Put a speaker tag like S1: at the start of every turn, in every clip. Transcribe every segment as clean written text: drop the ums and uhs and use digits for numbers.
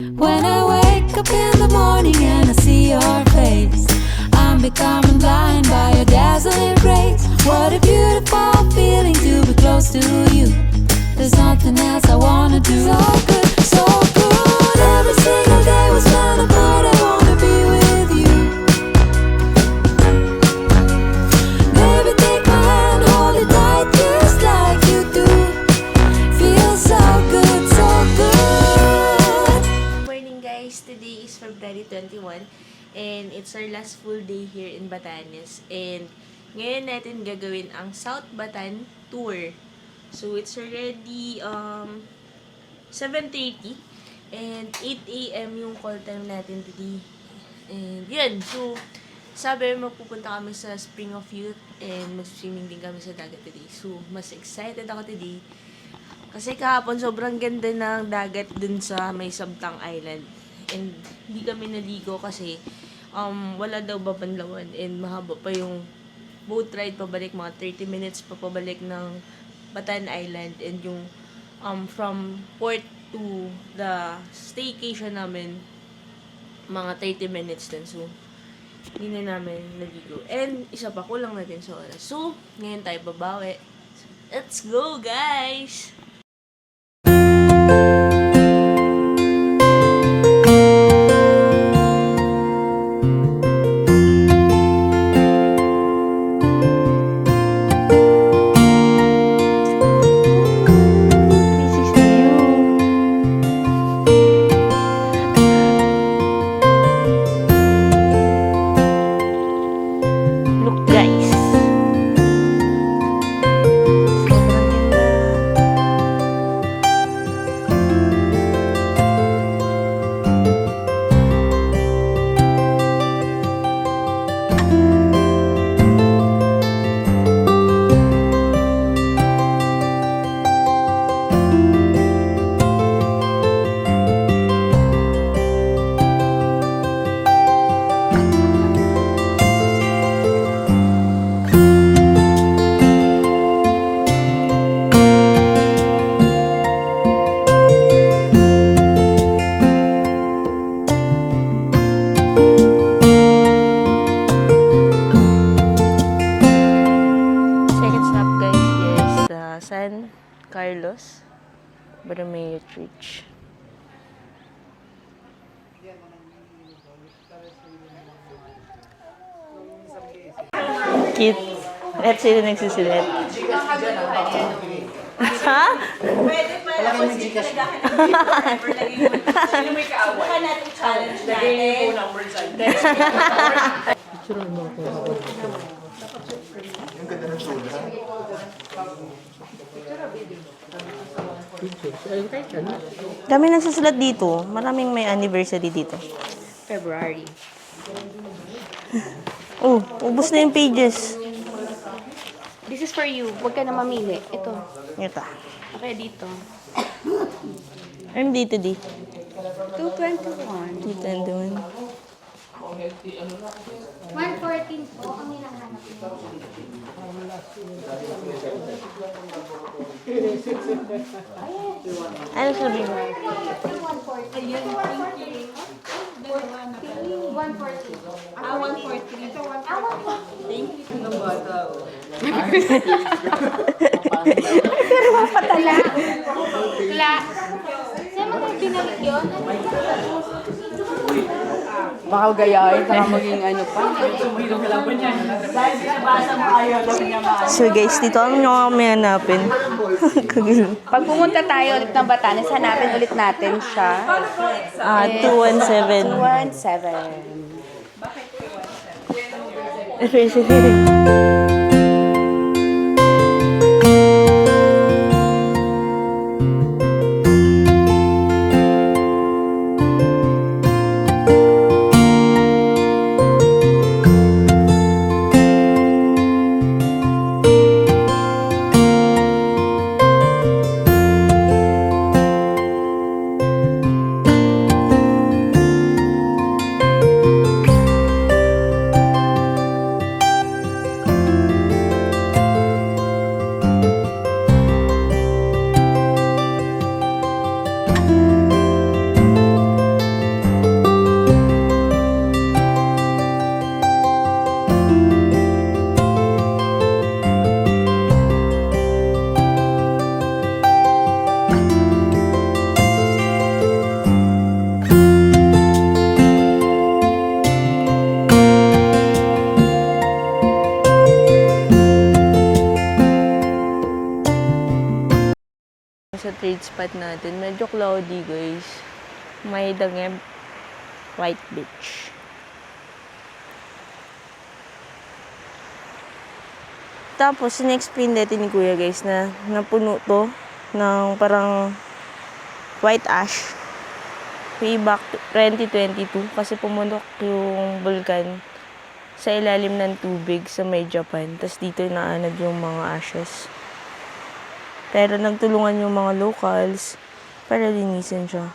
S1: When I wake up in the morning and I see your face, I'm becoming blind by your dazzling grace. What a beautiful feeling to be close to you. There's nothing else I wanna do. So good, so good. Every single day we spend apart, I wanna be with you. Baby, take my hand, hold it tight just like you do. Feels so good, so good.
S2: Morning guys, today is February 21 and it's our last full day here in Batanes, and ngayon natin gagawin ang South Batan Tour. So it's already 7:30 and 8 AM yung call time natin today. And yun, so sabi magpupunta kami sa Spring of Youth and mag-swimming din kami sa dagat today. So mas excited ako today kasi kahapon sobrang ganda ng dagat dun sa may Sabtang Island. And hindi kami naligo kasi wala daw babanlawan and mahaba pa yung boat ride pabalik, mga 30 minutes pa pabalik ng Batan Island, and yung from port to the staycation namin mga 30 minutes din. So hindi na namin naligo. And isa pa, kulang natin sa oras. So ngayon tayo babawi. Let's go guys! San Carlos Borromeo Church. Cute. Let's see the nagsisilet. Ha?
S3: Pwede pala kung sino naghahanap sino may kaaway. Baka natin challenge natin.
S4: Yung ganda ng soda.
S2: Dami nagsusulat dito. Maraming may anniversary dito.
S3: February.
S2: Oh, ubos na yung pages.
S3: This is for you. Huwag ka na mamili. Ito.
S2: Ito.
S3: Okay, dito.
S2: I'm dito di.
S3: 221.
S2: Dito and doon.
S5: 114 po ang hinahanap niyo.
S2: Ano sabi mo?
S5: 114. Ayun, thank you. 114. 114. Ito 114. Thank you.
S3: Pero mapatala.
S5: Tula. Saan mo nang binalik yun?
S3: Baka gayahin, saka maging ano pa.
S2: So guys, dito ang nyo kami hanapin. Kagil.
S3: Pag pumunta tayo ulit ng Batanes, hanapin ulit natin siya.
S2: 217.
S3: 217.
S2: spot natin. Medyo cloudy, guys. May Dangeb White Beach. Tapos, in-explain natin ni Kuya, guys, na napuno to ng parang white ash way back to 2022 kasi pumunok yung vulkan sa ilalim ng tubig sa may Japan. Tapos dito naanad yung mga ashes. Pero nagtulungan yung mga locals para linisin siya.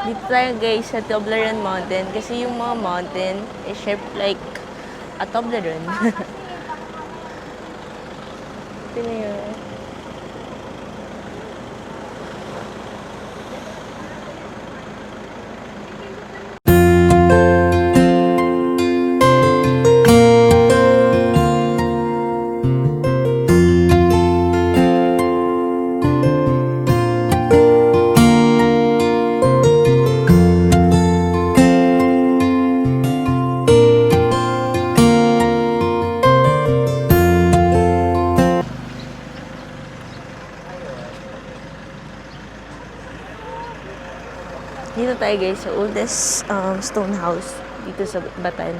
S2: Dito tayo guys sa Toblerone Mountain kasi yung mga mountain is shaped like a Toblerone. Ito na yun. Dito tayo guys sa oldest stone house dito sa Batan.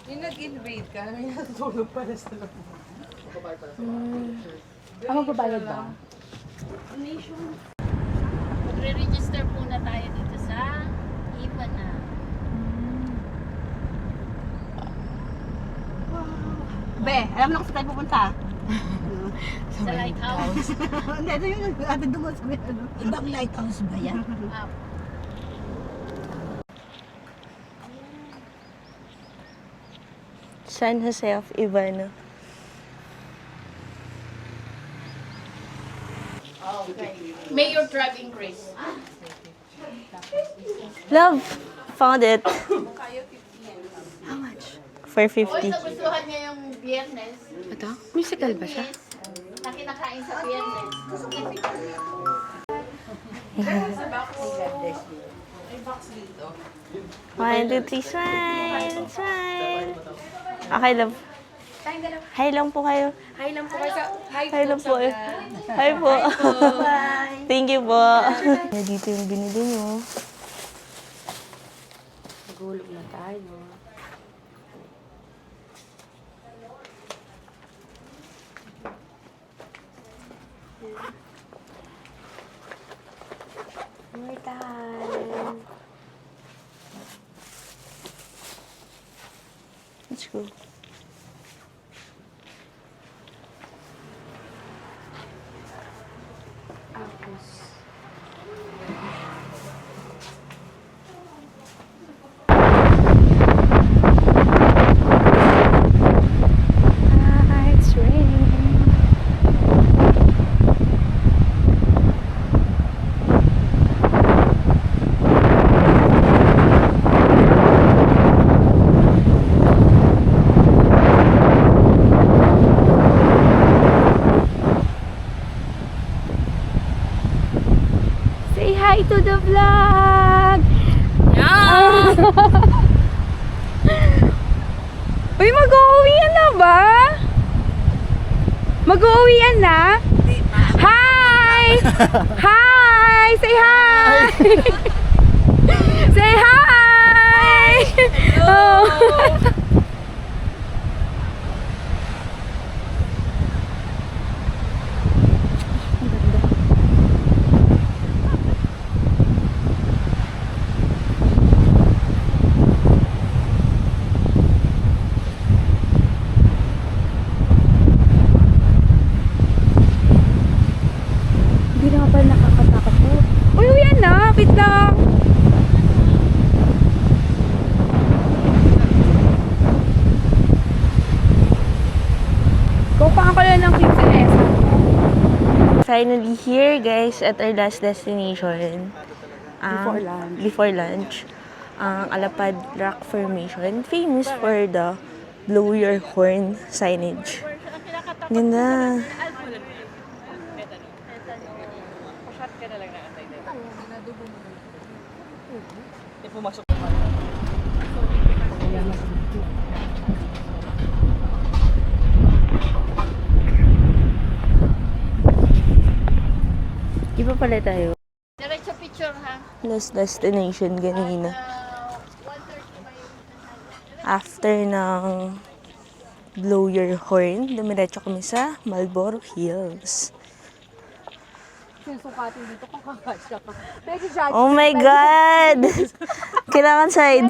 S3: Yung nag-invade ka, may natutulog pala sa loob.
S5: Magbabayad ba? Magre-register po na tayo dito sa IVA na.
S3: Be, alam mo na kung saan tayo pupunta?
S5: Sa lighthouse.
S3: Hindi, ito yung atin doon sa ano.
S6: Ibang lighthouse ba yan?
S2: San Jose of Ivana.
S5: May your drive increase.
S2: Love! Found it. How much? For
S5: O,
S2: 50.
S5: nagustuhan niya yung biyernes.
S2: Ito? Musical ba siya?
S5: Na kinakain sa biyernes.
S2: 1, 2, 3, smile! Smile! Okay, love. Hi lang po kayo.
S3: Hi lang po kayo.
S2: Hi lang po. Hi po. Thank you po. Dito yung binili nyo.
S3: Nagulog na tayo. More time.
S2: Let's go. It's raining. Say hi to the vlog! Uy, mag-uuwian na ba? Mag-uuwian na? Hi! Hi! Say hi! Say hi! Oh. Hindi na pala nakakatakot po. Uy, uwian na! Wait lang! finally here, guys, at our last destination. Before lunch. Ang Alapad Rock Formation. Famous for the blow your horn signage. Ganda. Iba pala tayo.
S5: Diretso picture ha.
S2: Last destination ganina.
S5: 1:30 ba yun?
S2: After ng blow your horn, dumiretso kami sa Marlboro Hills.
S3: Sinusukatin dito kung kakasya ka. Pwede judge.
S2: Oh my God! Kailangan side.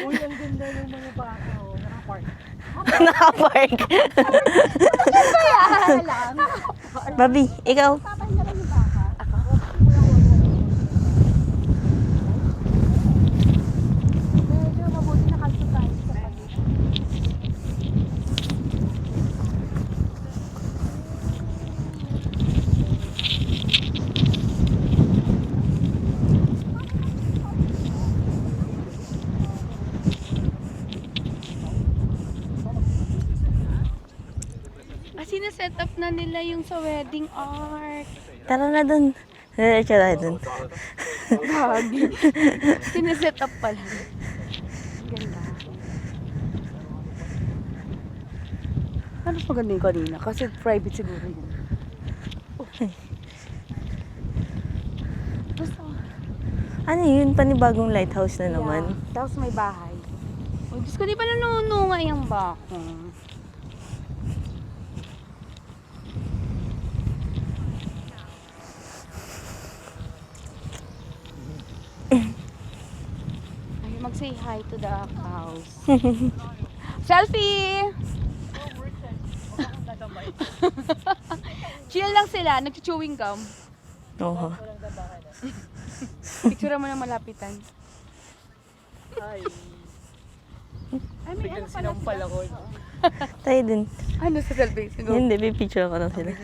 S3: Uy, ang ganda ng mga baka. Nakapark.
S2: Nakapark. Bobby, ikaw.
S3: Medyo mabuti na kalso tayo sa pag
S5: Sinaset up na nila yung sa wedding art.
S2: Tara na dun. Diretso tayo dun.
S5: Sinaset up pala. Ganda.
S3: Ano mas maganda yung kanina? Kasi private siguro yun.
S2: Ano yun? Panibagong lighthouse na naman.
S3: Tapos may bahay. Oh, Diyos ko, di pa nanununga yung bako. Ay, mag-say hi to the cows. Selfie! Chill lang sila, nag-chewing gum.
S2: Oo.
S3: Picture mo ng malapitan. Ay, may ano pala sila.
S2: Tayo din.
S3: Ano sa selfie? Siguro.
S2: Hindi, pipicture ko lang sila.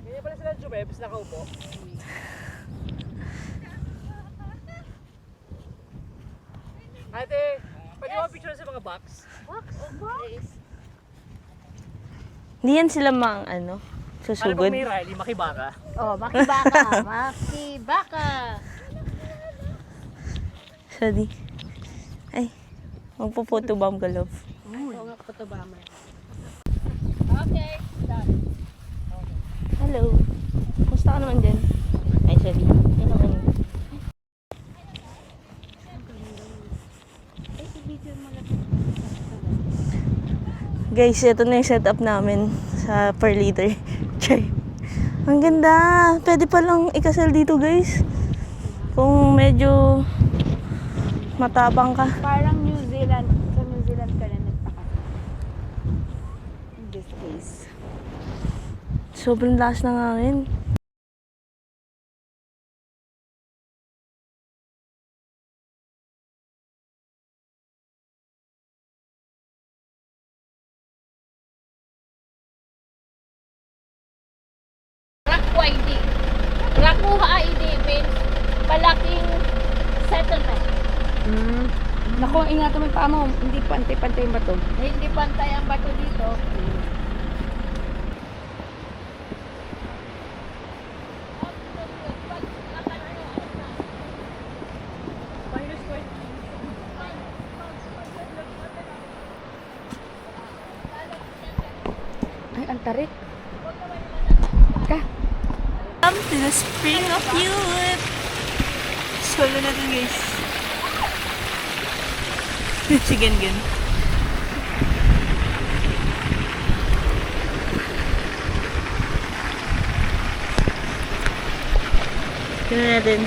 S6: Ganyan pala sila Jumebs, nakaupo. Ate, pwede mo picture sa mga box?
S2: Hindi yan sila mga ano,
S6: Para
S2: susugod.
S6: pag may rally, makibaka.
S5: Oh, makibaka. Makibaka.
S2: Sorry. Ay, magpo-photobomb ka, love.
S5: Oo nga, patubama. Okay, done.
S2: Hello. Kumusta ka naman dyan? Ay, sorry. Yan naman. Guys, ito na yung setup namin sa per liter. Chay. Ang ganda. Pwede palang ikasal dito, guys. Kung medyo matabang ka.
S3: Parang New Zealand. Sa New Zealand ka na nagpakasal. In this case.
S2: Sobrang lakas ng hangin.
S5: Rakwa ID. Rakuha ID means malaking settlement.
S3: Naku, ingatan mo yung paa mo. Hindi pantay-pantay yung bato.
S5: Hindi pantay ang bato dito.
S3: Ay, ang tarik.
S2: Welcome to the Spring of Youth! Solo na din, guys. Si Gen-Gen. Tignan natin.